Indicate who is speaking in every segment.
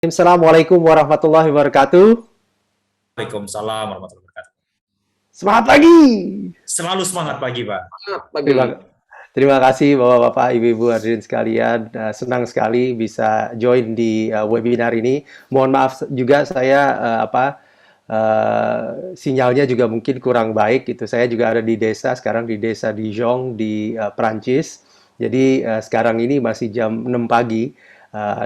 Speaker 1: Assalamualaikum warahmatullahi wabarakatuh.
Speaker 2: Waalaikumsalam warahmatullahi wabarakatuh.
Speaker 1: Semangat pagi.
Speaker 2: Selalu semangat pagi, Pak.
Speaker 3: Selamat
Speaker 1: Terima,
Speaker 3: pagi.
Speaker 1: terima kasih Bapak-Bapak, Ibu-Ibu hadirin sekalian. Senang sekali bisa join di webinar ini. Mohon maaf juga saya sinyalnya juga mungkin kurang baik gitu. Saya juga ada di desa sekarang di desa Dijon di Prancis. Jadi sekarang ini masih jam 6 pagi.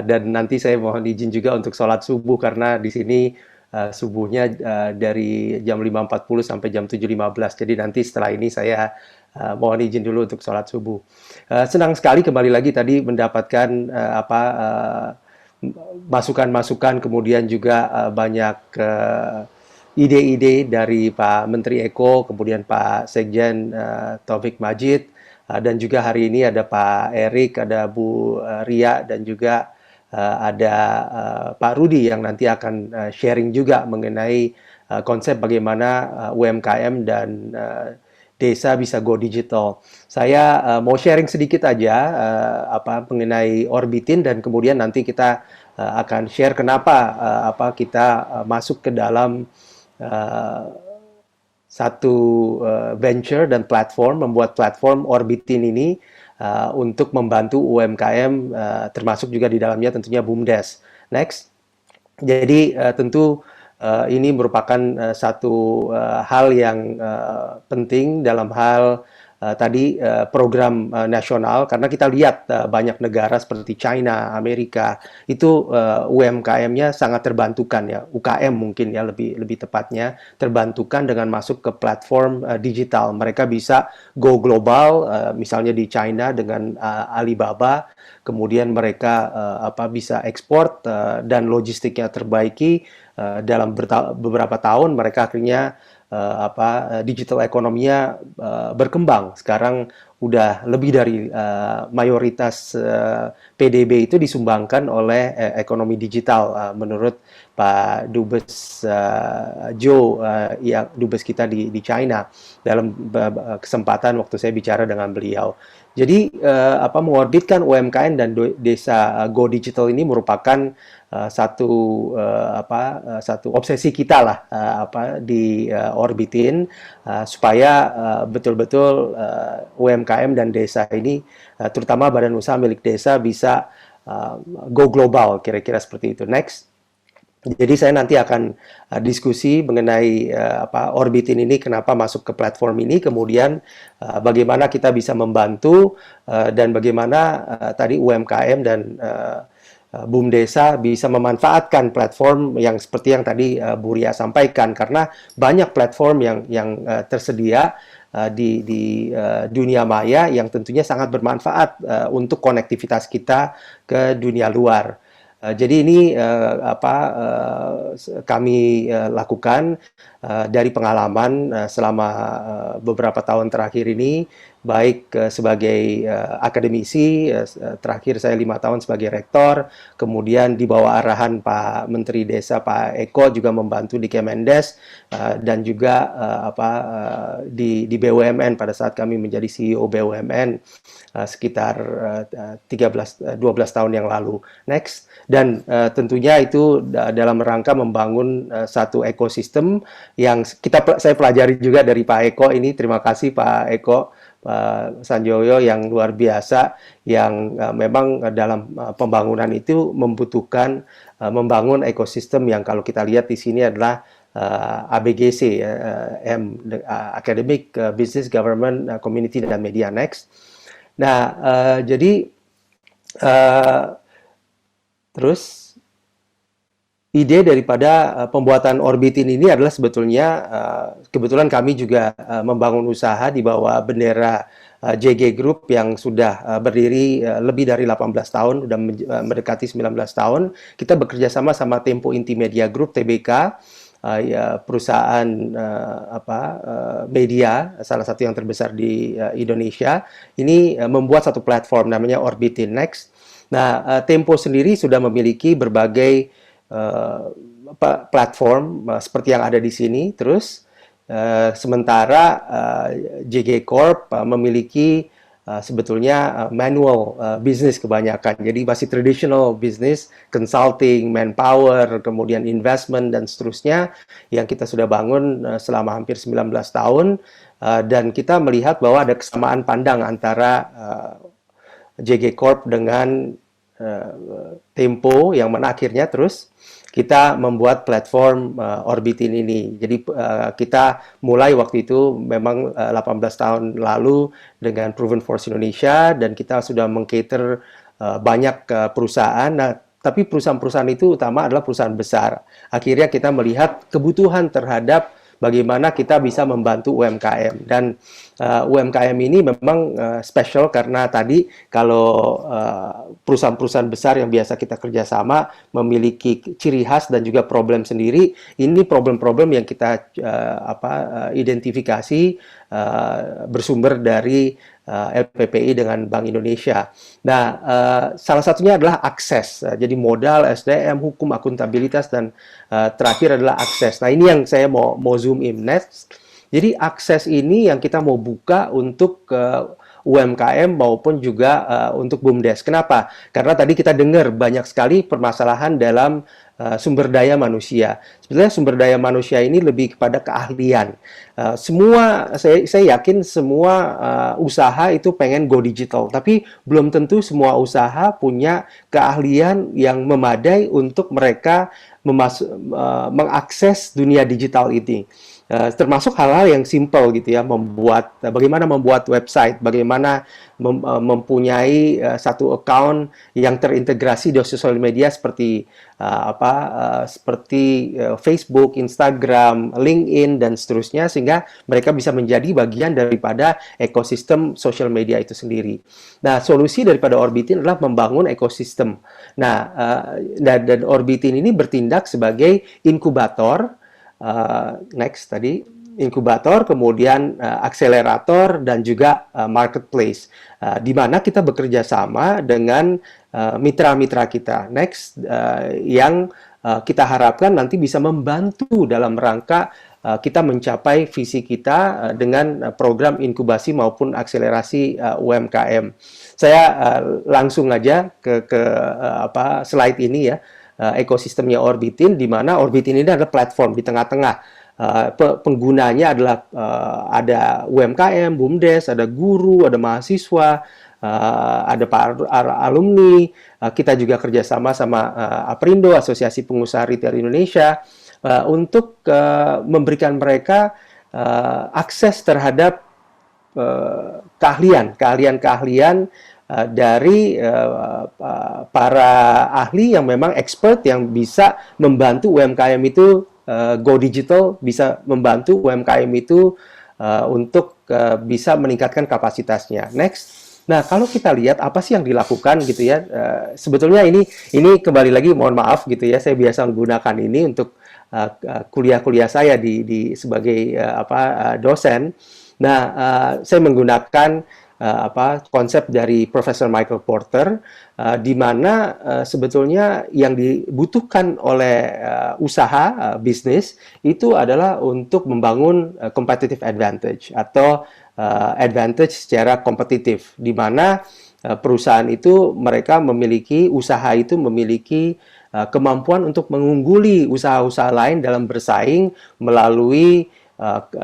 Speaker 1: Dan nanti saya mohon izin juga untuk sholat subuh karena di sini subuhnya dari jam 5.40 sampai jam 7.15. Jadi nanti setelah ini saya mohon izin dulu untuk sholat subuh. Senang sekali kembali lagi tadi mendapatkan masukan-masukan, kemudian juga banyak ide-ide dari Pak Menteri Eko, kemudian Pak Sekjen Taufik Majid, dan juga hari ini ada Pak Erik, ada Bu Ria, dan juga ada Pak Rudi yang nanti akan sharing juga mengenai konsep bagaimana UMKM dan desa bisa go digital. Saya mau sharing sedikit aja mengenai Orbitin dan kemudian nanti kita akan share kenapa kita masuk ke dalam uh, satu venture dan platform, membuat platform Orbitin ini untuk membantu UMKM, termasuk juga di dalamnya tentunya BUMDes. Next. Jadi tentu ini merupakan satu hal yang penting dalam hal tadi program nasional, karena kita lihat banyak negara seperti China, Amerika itu UMKM-nya sangat terbantukan ya, UKM mungkin ya lebih tepatnya terbantukan dengan masuk ke platform digital. Mereka bisa go global, misalnya di China dengan Alibaba, kemudian mereka bisa ekspor dan logistiknya terbaiki. Dalam beberapa tahun mereka akhirnya digital ekonominya berkembang. Sekarang udah lebih dari mayoritas PDB itu disumbangkan oleh ekonomi digital, menurut Pak Dubes Joe, yang Dubes kita di China, dalam kesempatan waktu saya bicara dengan beliau. Jadi mengorbitkan UMKM dan desa go digital ini merupakan satu satu obsesi kita lah, di Orbitin, supaya betul-betul UMKM dan desa ini, terutama badan usaha milik desa, bisa go global, kira-kira seperti itu. Next. Jadi saya nanti akan diskusi mengenai Orbitin ini, kenapa masuk ke platform ini, kemudian bagaimana kita bisa membantu, dan bagaimana tadi UMKM dan BUM Desa bisa memanfaatkan platform yang seperti yang tadi Bu Ria sampaikan, karena banyak platform yang tersedia di dunia maya yang tentunya sangat bermanfaat untuk konektivitas kita ke dunia luar. Jadi ini kami lakukan dari pengalaman selama beberapa tahun terakhir ini, baik sebagai akademisi, terakhir saya 5 tahun sebagai rektor, kemudian di bawah arahan Pak Menteri Desa Pak Eko juga membantu di Kemendes, dan juga di BUMN pada saat kami menjadi CEO BUMN sekitar 12 tahun yang lalu. Next. Dan tentunya itu dalam rangka membangun satu ekosistem yang saya pelajari juga dari Pak Eko ini. Terima kasih Pak Eko, Pak Sanjoyo yang luar biasa, yang memang dalam pembangunan itu membutuhkan membangun ekosistem yang kalau kita lihat di sini adalah ABGC, Academic, Business, Government, Community, dan Media. Next. Nah, jadi terus ide daripada pembuatan Orbitin ini adalah sebetulnya kebetulan kami juga membangun usaha di bawah bendera JG Group yang sudah berdiri lebih dari 18 tahun, sudah mendekati 19 tahun. Kita bekerja sama Tempo Inti Media Group, TBK, ya, perusahaan media salah satu yang terbesar di Indonesia. Ini membuat satu platform namanya Orbitin. Next. Nah, Tempo sendiri sudah memiliki berbagai platform seperti yang ada di sini. Terus sementara JG Corp memiliki sebetulnya manual business kebanyakan. Jadi masih traditional business, consulting, manpower, kemudian investment dan seterusnya yang kita sudah bangun selama hampir 19 tahun. Dan kita melihat bahwa ada kesamaan pandang antara JG Corp dengan Tempo, yang mana akhirnya terus kita membuat platform Orbitin ini. Jadi kita mulai waktu itu memang 18 tahun lalu dengan Proven Force Indonesia, dan kita sudah mengcater banyak perusahaan. Nah, tapi perusahaan-perusahaan itu utama adalah perusahaan besar. Akhirnya kita melihat kebutuhan terhadap bagaimana kita bisa membantu UMKM. Dan UMKM ini memang special karena tadi kalau perusahaan-perusahaan besar yang biasa kita kerjasama memiliki ciri khas dan juga problem sendiri. Ini problem-problem yang kita identifikasi bersumber dari LPPI dengan Bank Indonesia. Nah, salah satunya adalah akses. Jadi modal, SDM, hukum, akuntabilitas, dan terakhir adalah akses. Nah, ini yang saya mau zoom in next. Jadi akses ini yang kita mau buka untuk UMKM maupun juga untuk BUMDes. Kenapa? Karena tadi kita dengar banyak sekali permasalahan dalam sumber daya manusia. Sebenarnya sumber daya manusia ini lebih kepada keahlian. Saya yakin semua usaha itu pengen go digital, tapi belum tentu semua usaha punya keahlian yang memadai untuk mereka mengakses dunia digital ini. Termasuk hal-hal yang simple gitu ya, bagaimana membuat website, bagaimana mempunyai satu account yang terintegrasi di sosial media seperti Facebook, Instagram, LinkedIn, dan seterusnya, sehingga mereka bisa menjadi bagian daripada ekosistem sosial media itu sendiri. Nah, solusi daripada Orbitin adalah membangun ekosistem. Nah, dan Orbitin ini bertindak sebagai inkubator, next tadi, inkubator, kemudian akselerator, dan juga marketplace, di mana kita bekerja sama dengan mitra-mitra kita. Next, yang kita harapkan nanti bisa membantu dalam rangka kita mencapai visi kita dengan program inkubasi maupun akselerasi UMKM. Saya langsung aja ke slide ini ya. Ekosistemnya Orbitin, di mana Orbitin ini adalah platform di tengah-tengah. Penggunanya adalah ada UMKM, BUMDes, ada guru, ada mahasiswa, ada alumni. Kita juga kerjasama sama Aprindo, Asosiasi Pengusaha Retail Indonesia, untuk memberikan mereka akses terhadap keahlian-keahlian dari para ahli yang memang expert, yang bisa membantu UMKM itu go digital, bisa membantu UMKM itu untuk bisa meningkatkan kapasitasnya. Next. Nah, kalau kita lihat apa sih yang dilakukan gitu ya, sebetulnya ini kembali lagi, mohon maaf gitu ya, saya biasa menggunakan ini untuk kuliah-kuliah saya sebagai dosen. Nah, saya menggunakan konsep dari Profesor Michael Porter, di mana sebetulnya yang dibutuhkan oleh usaha bisnis itu adalah untuk membangun competitive advantage atau advantage secara kompetitif, di mana perusahaan itu usaha itu memiliki kemampuan untuk mengungguli usaha-usaha lain dalam bersaing melalui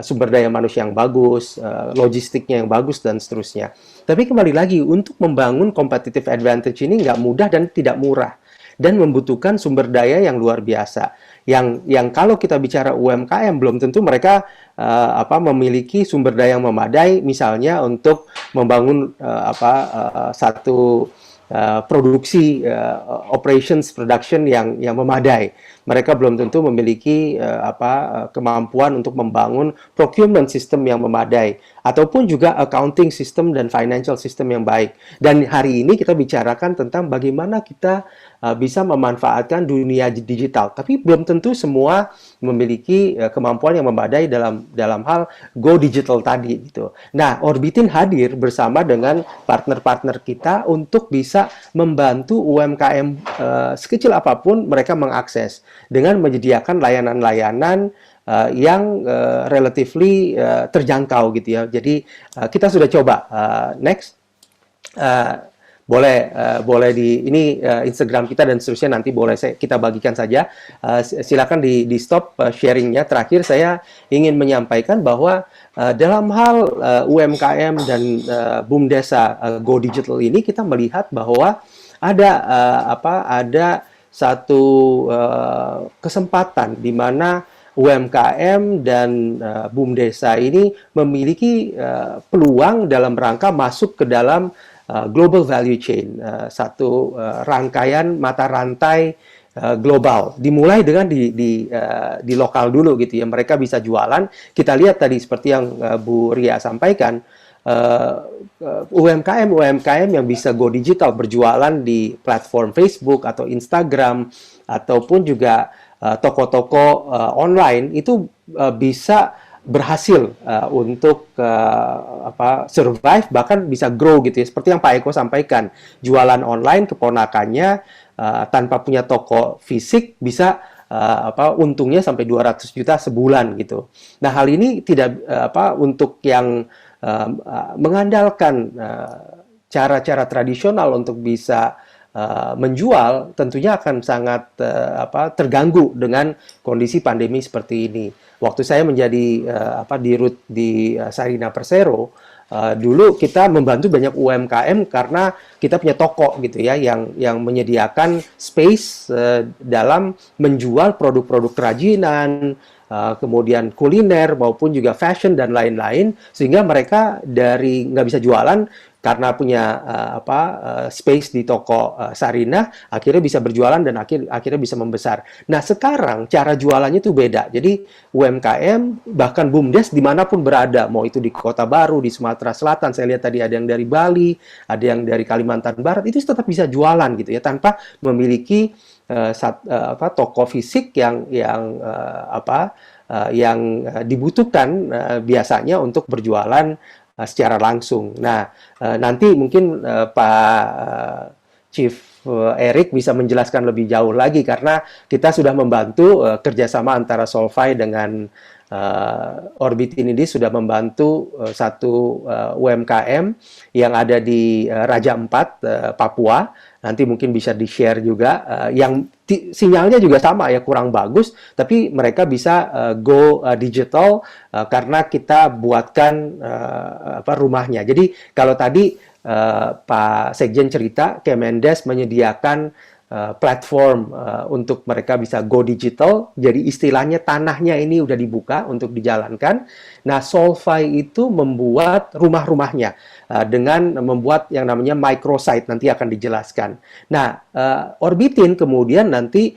Speaker 1: sumber daya manusia yang bagus, logistiknya yang bagus, dan seterusnya. Tapi kembali lagi, untuk membangun competitive advantage ini nggak mudah dan tidak murah, dan membutuhkan sumber daya yang luar biasa. Yang kalau kita bicara UMKM, belum tentu mereka memiliki sumber daya yang memadai, misalnya untuk membangun satu produksi operations production yang memadai. Mereka belum tentu memiliki kemampuan untuk membangun procurement system yang memadai, ataupun juga accounting system dan financial system yang baik. Dan hari ini kita bicarakan tentang bagaimana kita bisa memanfaatkan dunia digital, tapi belum tentu semua memiliki kemampuan yang memadai dalam hal go digital tadi gitu. Nah, Orbitin hadir bersama dengan partner-partner kita untuk bisa membantu UMKM sekecil apapun mereka mengakses, dengan menyediakan layanan-layanan yang relatively terjangkau gitu ya. Jadi kita sudah coba, next. Eh, boleh di ini Instagram kita dan seterusnya nanti boleh kita bagikan saja. Silakan di stop sharingnya. Terakhir saya ingin menyampaikan bahwa dalam hal UMKM dan boom desa Go Digital ini kita melihat bahwa ada satu kesempatan di mana UMKM dan boom desa ini memiliki peluang dalam rangka masuk ke dalam global value chain, satu rangkaian mata rantai global. Dimulai dengan di lokal dulu gitu ya. Mereka bisa jualan. Kita lihat tadi seperti yang Bu Ria sampaikan, UMKM yang bisa go digital berjualan di platform Facebook atau Instagram ataupun juga toko-toko online itu bisa berhasil untuk survive, bahkan bisa grow gitu ya. Seperti yang Pak Eko sampaikan, jualan online keponakannya tanpa punya toko fisik bisa untungnya sampai 200 juta sebulan gitu. Nah, hal ini tidak untuk yang mengandalkan cara-cara tradisional untuk bisa menjual, tentunya akan sangat terganggu dengan kondisi pandemi seperti ini. Waktu saya menjadi dirut di Sarina Persero, dulu kita membantu banyak UMKM karena kita punya toko gitu ya yang menyediakan space dalam menjual produk-produk kerajinan, kemudian kuliner maupun juga fashion dan lain-lain, sehingga mereka dari nggak bisa jualan karena punya space di toko Sarinah, akhirnya bisa berjualan dan akhirnya bisa membesar. Nah, sekarang cara jualannya itu beda. Jadi UMKM bahkan BUMDes dimanapun berada, mau itu di Kota Baru, di Sumatera Selatan, saya lihat tadi ada yang dari Bali, ada yang dari Kalimantan Barat, itu tetap bisa jualan gitu ya, tanpa memiliki toko fisik yang dibutuhkan biasanya untuk berjualan secara langsung. Nah, nanti mungkin Pak Chief Erik bisa menjelaskan lebih jauh lagi karena kita sudah membantu kerjasama antara Solvay dengan Orbit ini sudah membantu satu UMKM yang ada di Raja Ampat, Papua. Nanti mungkin bisa di-share juga, yang sinyalnya juga sama ya, kurang bagus, tapi mereka bisa go digital karena kita buatkan rumahnya. Jadi kalau tadi Pak Sekjen cerita, Kemendes menyediakan platform untuk mereka bisa go digital, jadi istilahnya tanahnya ini udah dibuka untuk dijalankan. Nah, Solvay itu membuat rumah-rumahnya dengan membuat yang namanya microsite, nanti akan dijelaskan. Nah, Orbitin kemudian nanti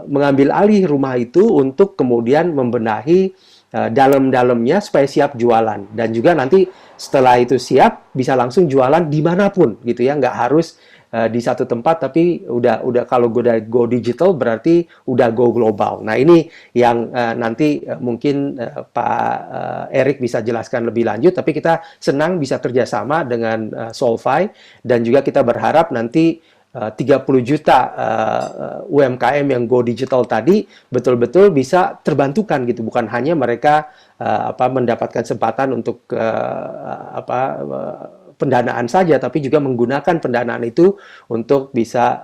Speaker 1: mengambil alih rumah itu untuk kemudian membenahi dalam-dalamnya supaya siap jualan, dan juga nanti setelah itu siap bisa langsung jualan dimanapun gitu ya, nggak harus di satu tempat, tapi udah kalau udah go digital berarti udah go global. Nah, ini yang nanti mungkin Pak Erik bisa jelaskan lebih lanjut, tapi kita senang bisa kerjasama dengan Solvay, dan juga kita berharap nanti 30 juta UMKM yang go digital tadi betul-betul bisa terbantukan gitu, bukan hanya mereka mendapatkan kesempatan untuk pendanaan saja, tapi juga menggunakan pendanaan itu untuk bisa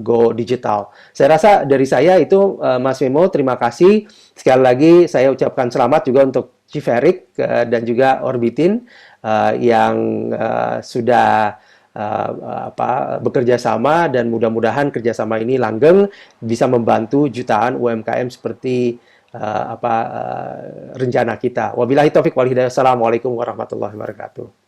Speaker 1: go digital. Saya rasa dari saya itu, Mas Memo, terima kasih. Sekali lagi saya ucapkan selamat juga untuk Chief Erik dan juga Orbitin yang sudah bekerja sama, dan mudah-mudahan kerjasama ini langgeng bisa membantu jutaan UMKM seperti rencana kita. Wabillahi taufiq wal hidayah. Assalamualaikum warahmatullahi wabarakatuh.